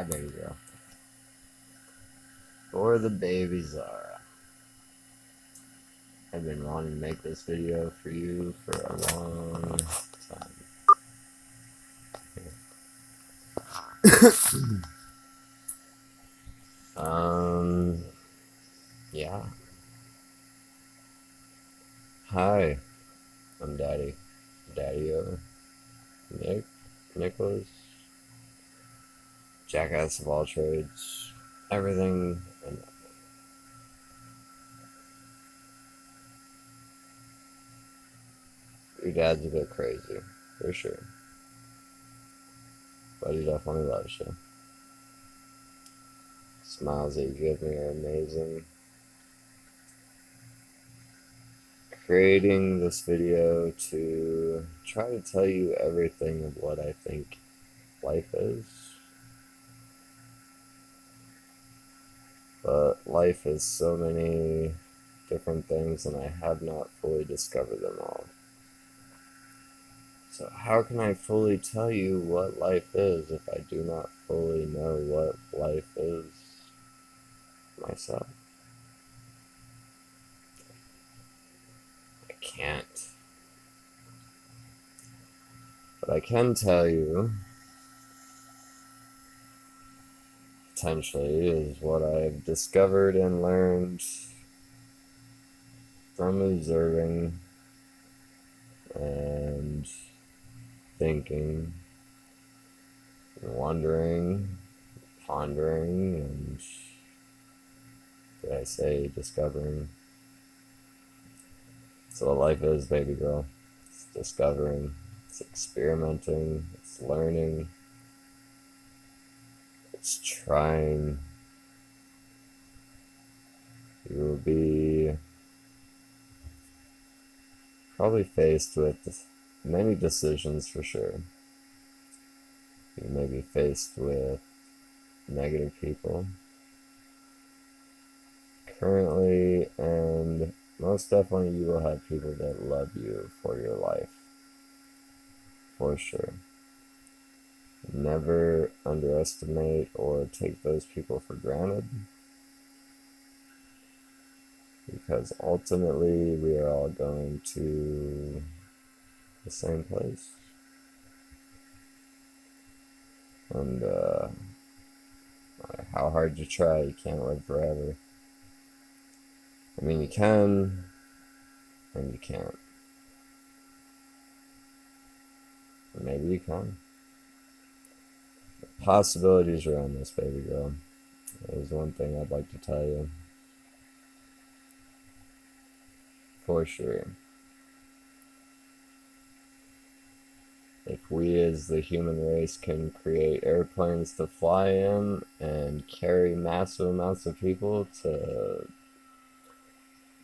My Baby Zara. For the Baby Zara. I've been wanting to make this video for you for a long time. Yeah. Hi, I'm Daddy-O, Nicholas, jackass of all trades, everything and nothing. Your dad's a bit crazy, for sure, but he definitely loves you. Smiles that you give me are amazing. Creating this video to try to tell you everything of what I think life is. But life is so many different things and I have not fully discovered them all. So how can I fully tell you what life is if I do not fully know what life is myself? I can't. But I can tell you, potentially, is what I've discovered and learned from observing and thinking and wondering, pondering, and did I say discovering? So what life is, baby girl. It's discovering, it's experimenting, it's learning, it's trying. You will be probably faced with many decisions for sure. You may be faced with negative people currently, and most definitely you will have people that love you for your life, for sure. Never underestimate or take those people for granted, because ultimately we are all going to the same place. And how hard you try, you can't live forever. I mean, you can, and you can't. Maybe you can. The possibilities around this, baby girl, is one thing I'd like to tell you. For sure. If we as the human race can create airplanes to fly in and carry massive amounts of people to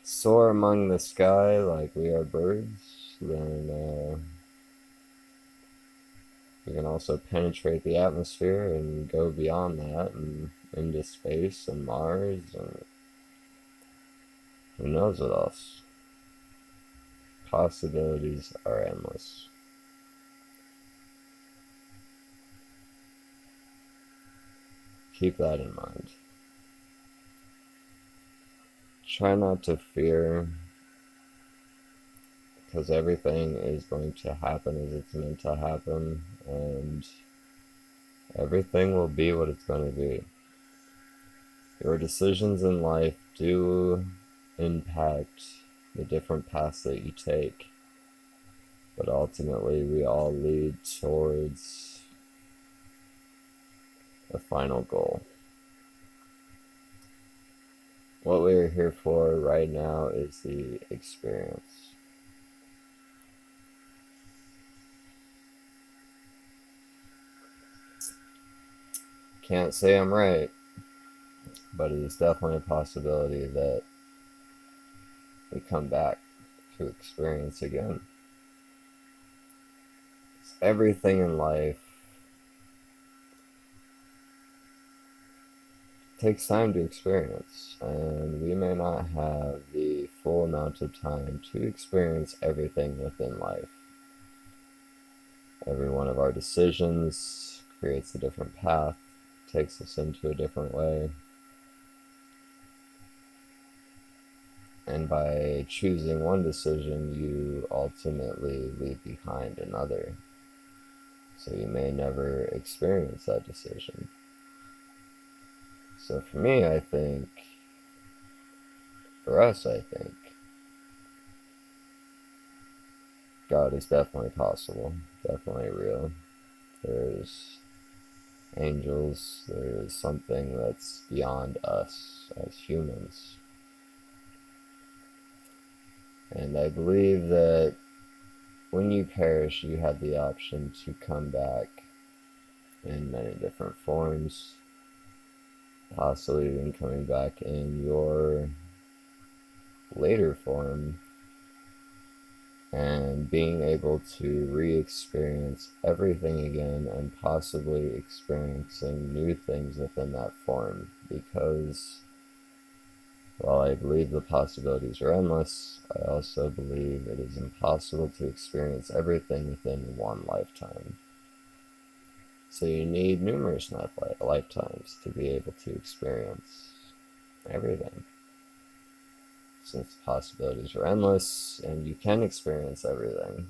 soar among the sky like we are birds, then we can also penetrate the atmosphere and go beyond that and into space and Mars and who knows what else. Possibilities are endless. Keep that in mind. Try not to fear, because everything is going to happen as it's meant to happen, and everything will be what it's going to be. Your decisions in life do impact the different paths that you take, but ultimately we all lead towards a final goal. What we are here for right now is the experience. Can't say I'm right, but it is definitely a possibility that we come back to experience again. Everything in life takes time to experience, and we may not have the full amount of time to experience everything within life. Every one of our decisions creates a different path, takes us into a different way. And by choosing one decision, you ultimately leave behind another. So you may never experience that decision. So for me, I think, for us, I think, God is definitely possible, definitely real. There's angels, there's something that's beyond us as humans. And I believe that when you perish, you have the option to come back in many different forms, possibly even coming back in your later form and being able to re-experience everything again and possibly experiencing new things within that form, because while I believe the possibilities are endless, I also believe it is impossible to experience everything within one lifetime. So you need numerous lifetimes to be able to experience everything. Since the possibilities are endless and you can experience everything,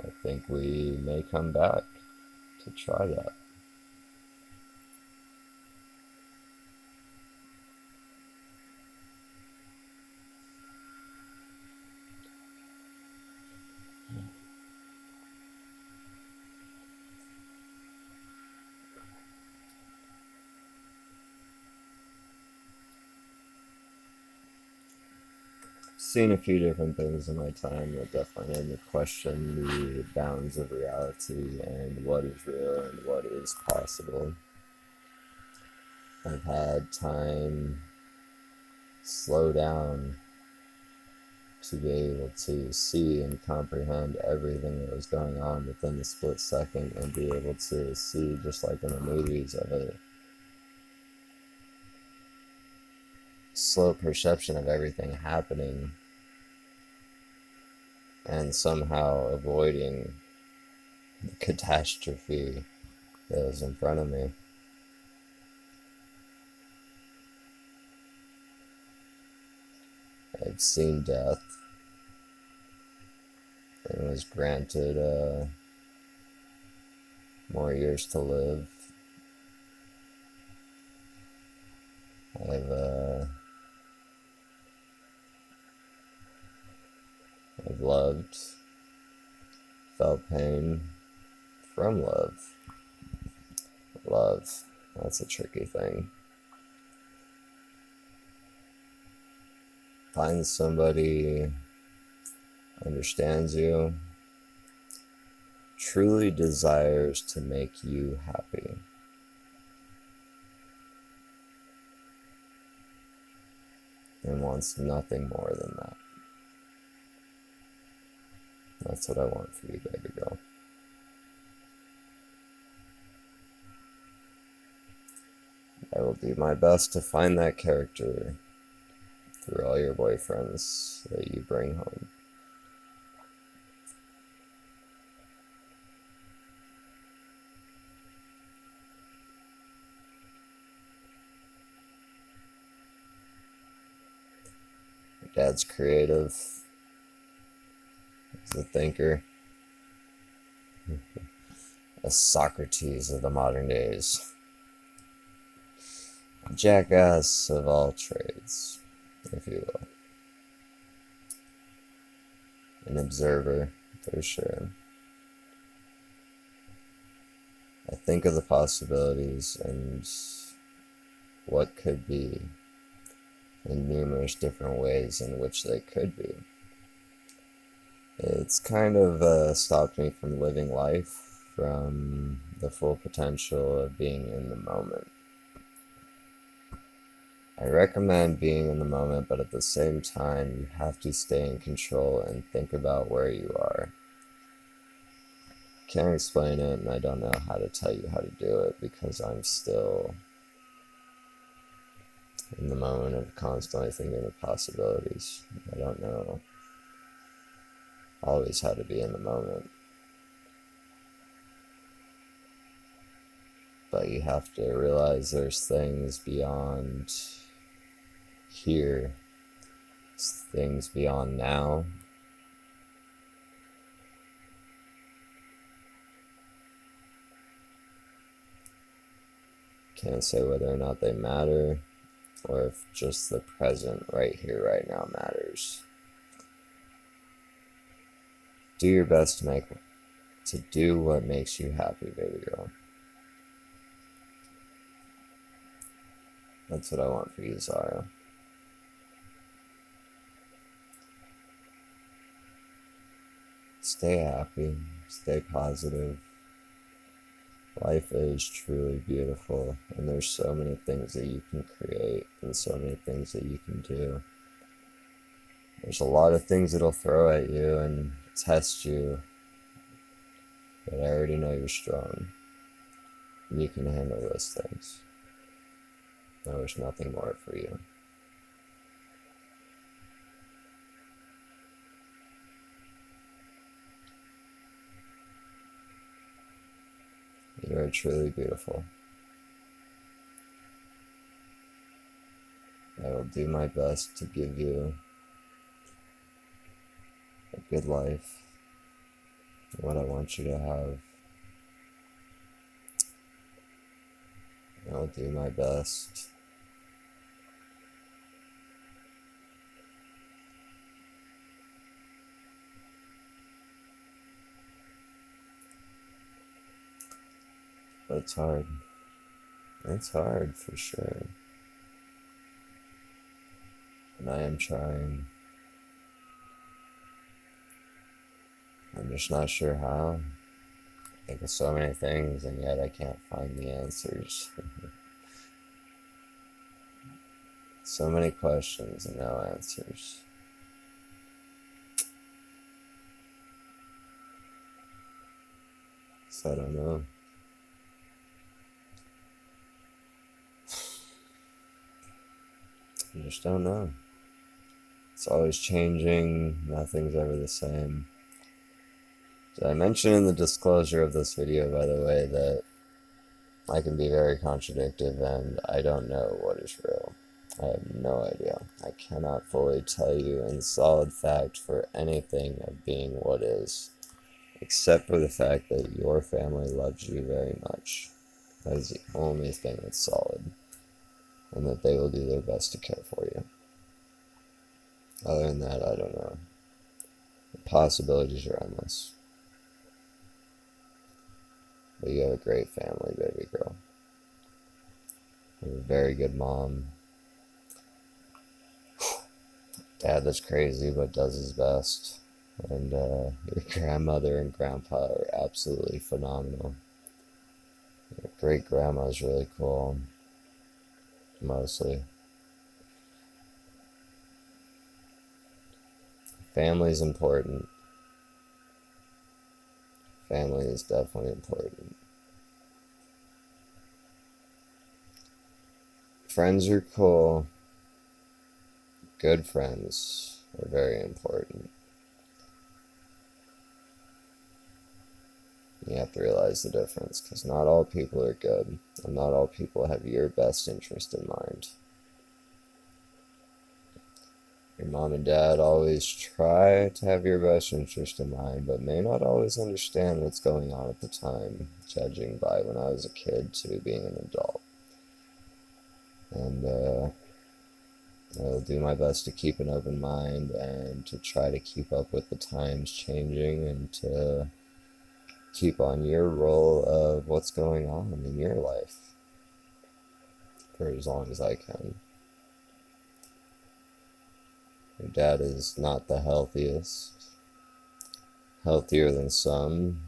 I think we may come back to try that. Seen a few different things in my time that definitely made me question the bounds of reality and what is real and what is possible. I've had time slow down to be able to see and comprehend everything that was going on within a split second and be able to see, just like in the movies, of a slow perception of everything happening and somehow avoiding the catastrophe that was in front of me. I've seen death and was granted more years to live. I've loved, felt pain from love. Love, that's a tricky thing. Find somebody understands you, truly desires to make you happy. And wants nothing more than that. That's what I want for you, baby girl. I will do my best to find that character through all your boyfriends that you bring home. Your dad's creative. He's a thinker. A Socrates of the modern days. A jackass of all trades, if you will. An observer, for sure. I think of the possibilities and what could be in numerous different ways in which they could be. It's kind of stopped me from living life from the full potential of being in the moment. I recommend being in the moment, but at the same time, you have to stay in control and think about where you are. Can't explain it, and I don't know how to tell you how to do it because I'm still in the moment of constantly thinking of possibilities. I don't know always how to be in the moment. But you have to realize there's things beyond here, things beyond now. Can't say whether or not they matter, or if just the present right here, right now matters. Do your best to do what makes you happy, baby girl. That's what I want for you, Zara. Stay happy, stay positive. Life is truly beautiful, and there's so many things that you can create and so many things that you can do. There's a lot of things that'll throw at you and test you, but I already know you're strong. And you can handle those things. I wish nothing more for you. You are truly beautiful. I will do my best to give you a good life, what I want you to have. I will do my best but it's hard. It's hard for sure. And I am trying. I'm just not sure how. I think of so many things, and yet I can't find the answers. So many questions and no answers. So I don't know. I just don't know. It's always changing. Nothing's ever the same. Did I mention in the disclosure of this video, by the way, that I can be very contradictory and I don't know what is real. I have no idea. I cannot fully tell you in solid fact for anything of being what is, except for the fact that your family loves you very much. That is the only thing that's solid, and that they will do their best to care for you. Other than that, I don't know. The possibilities are endless. But you have a great family, baby girl. You have a very good mom. Dad that's crazy but does his best. And your grandmother and grandpa are absolutely phenomenal. Your great grandma's really cool. Mostly. Family's important. Family is definitely important. Friends are cool. Good friends are very important. You have to realize the difference, because not all people are good, and not all people have your best interest in mind. Your mom and dad always try to have your best interest in mind, but may not always understand what's going on at the time, judging by when I was a kid to being an adult. And I'll do my best to keep an open mind and to try to keep up with the times changing and to keep on your role of what's going on in your life for as long as I can. Your dad is not the healthiest. Healthier than some,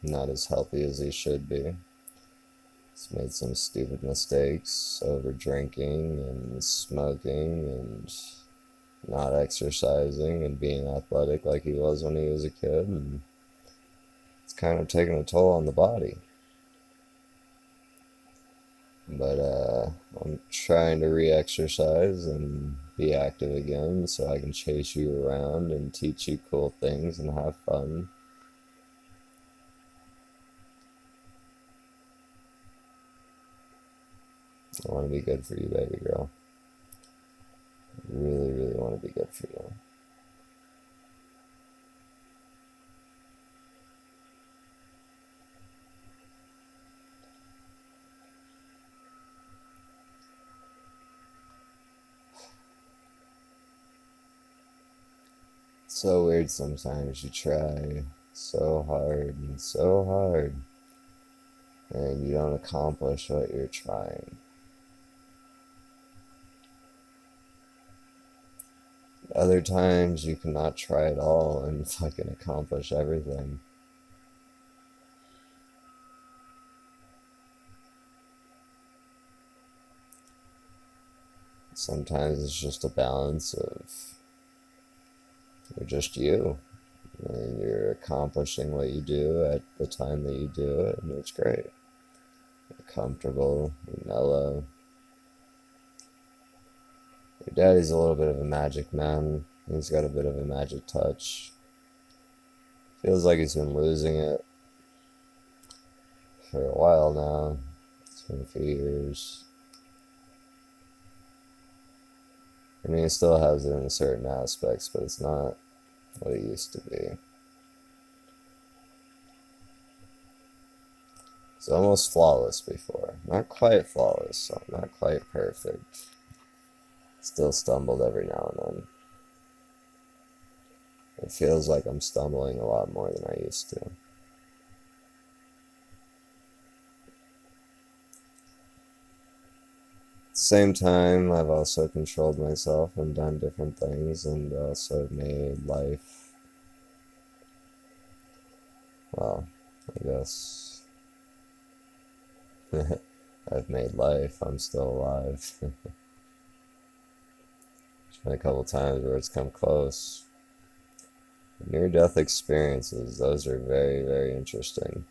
not as healthy as he should be. He's made some stupid mistakes, over drinking and smoking and not exercising and being athletic like he was when he was a kid, and it's kind of taken a toll on the body. But I'm trying to re-exercise and be active again so I can chase you around and teach you cool things and have fun. I want to be good for you, baby girl. I really, really want to be good for you. It's so weird sometimes. You try so hard, and you don't accomplish what you're trying. Other times you cannot try at all and fucking accomplish everything. Sometimes it's just a balance of you're just you, and you're accomplishing what you do at the time that you do it, and it's great. You're comfortable, you're mellow. Your daddy's a little bit of a magic man. He's got a bit of a magic touch. Feels like he's been losing it for a while now. It's been a few years. I mean, he still has it in certain aspects, but it's not what it used to be. It's almost flawless before. Not quite flawless, so not quite perfect. Still stumbled every now and then. It feels like I'm stumbling a lot more than I used to. At the same time, I've also controlled myself and done different things and also made life, well, I guess I've made life. I'm still alive. There's been a couple times where it's come close. Near-death experiences, those are very, very interesting.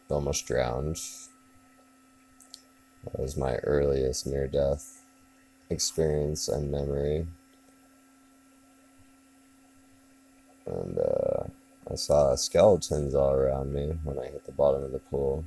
Almost drowned. That was my earliest near-death experience and memory. And I saw skeletons all around me when I hit the bottom of the pool.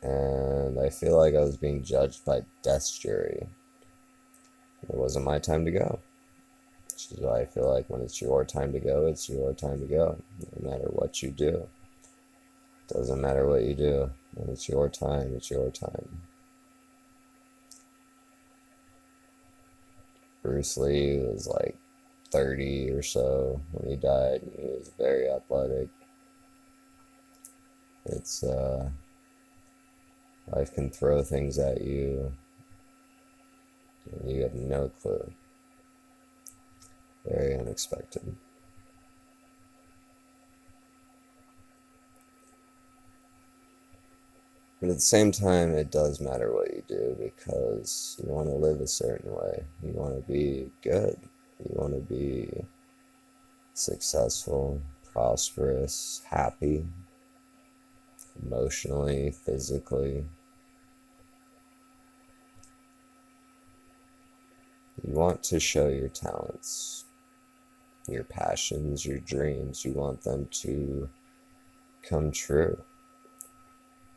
And I feel like I was being judged by death's jury. It wasn't my time to go. Which is why I feel like when it's your time to go, it's your time to go. No matter what you do. Doesn't matter what you do. When it's your time, it's your time. Bruce Lee was like 30 or so when he died. He was very athletic. It's, life can throw things at you, and you have no clue. Very unexpected. But at the same time, it does matter what you do because you want to live a certain way. You want to be good. You want to be successful, prosperous, happy, emotionally, physically. You want to show your talents, your passions, your dreams. You want them to come true.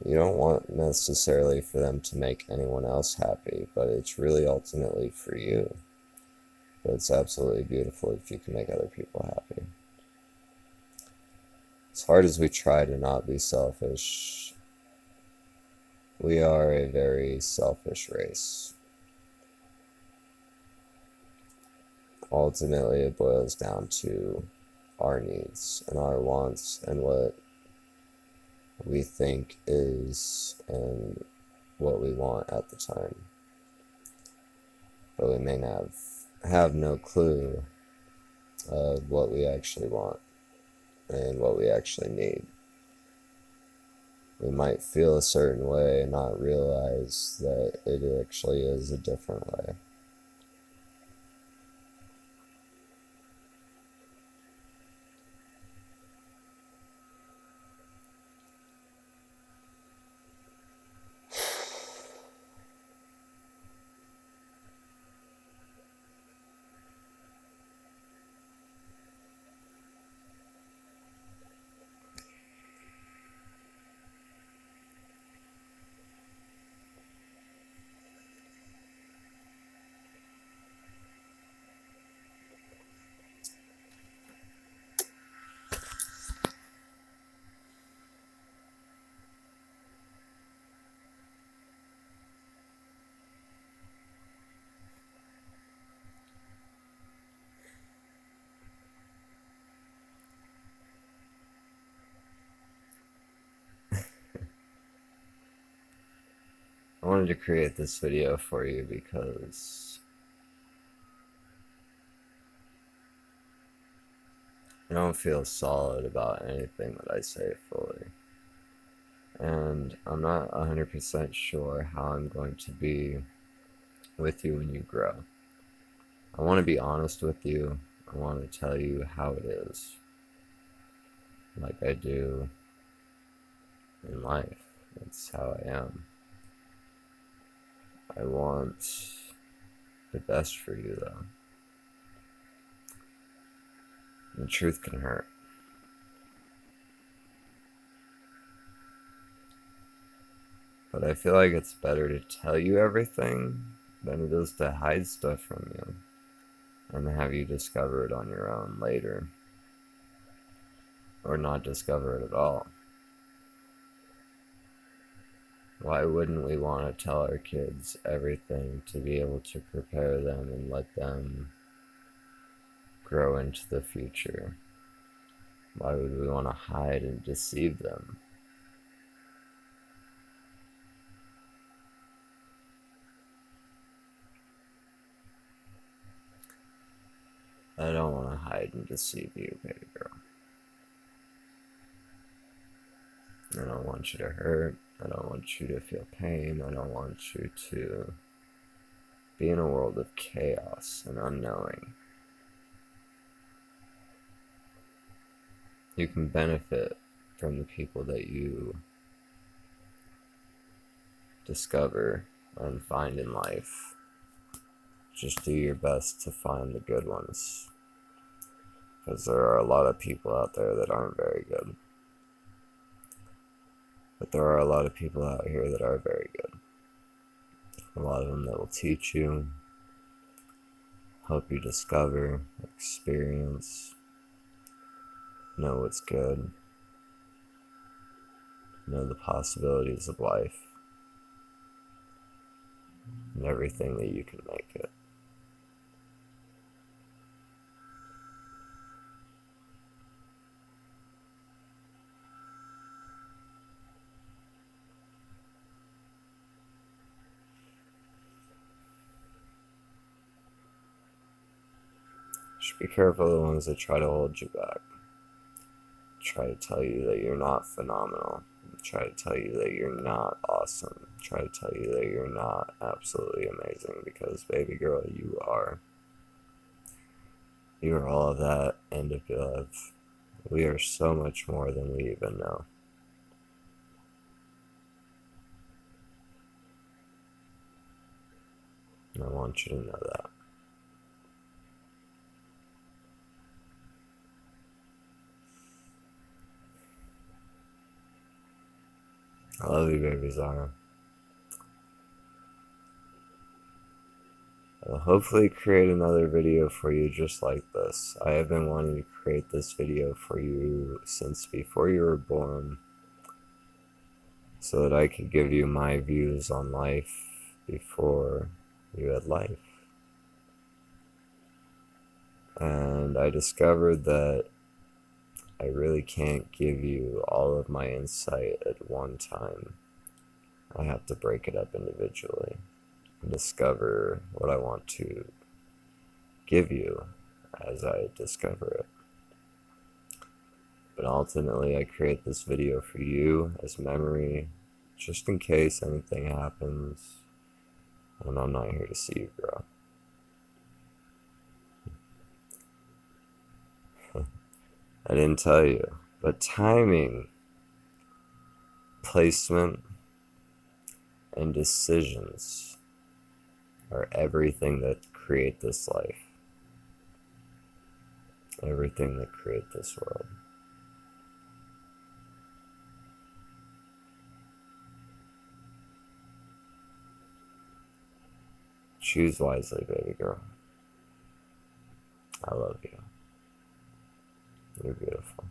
You don't want necessarily for them to make anyone else happy, but it's really ultimately for you. But it's absolutely beautiful if you can make other people happy. As hard as we try to not be selfish, we are a very selfish race. Ultimately, it boils down to our needs and our wants and what we think is and what we want at the time. But we may have no clue of what we actually want and what we actually need. We might feel a certain way and not realize that it actually is a different way. wanted to create this video for you because I don't feel solid about anything that I say fully. And I'm not 100% sure how I'm going to be with you when you grow. I want to be honest with you. I want to tell you how it is, like I do in life. That's how I am. I want the best for you, though. The truth can hurt. But I feel like it's better to tell you everything than it is to hide stuff from you and have you discover it on your own later, or not discover it at all. Why wouldn't we want to tell our kids everything to be able to prepare them and let them grow into the future? Why would we want to hide and deceive them? I don't want to hide and deceive you, baby girl. I don't want you to hurt. I don't want you to feel pain. I don't want you to be in a world of chaos and unknowing. You can benefit from the people that you discover and find in life. Just do your best to find the good ones, because there are a lot of people out there that aren't very good. But there are a lot of people out here that are very good. A lot of them that will teach you, help you discover, experience, know what's good, know the possibilities of life, and everything that you can make it. Just be careful of the ones that try to hold you back. Try to tell you that you're not phenomenal. Try to tell you that you're not awesome. Try to tell you that you're not absolutely amazing, because baby girl, you are. You are all of that and a bit of. We are so much more than we even know. And I want you to know that. I love you, baby Zara. I'll hopefully create another video for you just like this. I have been wanting to create this video for you since before you were born, so that I could give you my views on life before you had life. And I discovered that I really can't give you all of my insight at one time. I have to break it up individually and discover what I want to give you as I discover it. But ultimately, I create this video for you as memory, just in case anything happens and I'm not here to see you grow. I didn't tell you, but timing, placement, and decisions are everything that create this life, everything that create this world. Choose wisely, baby girl. I love you. You're beautiful.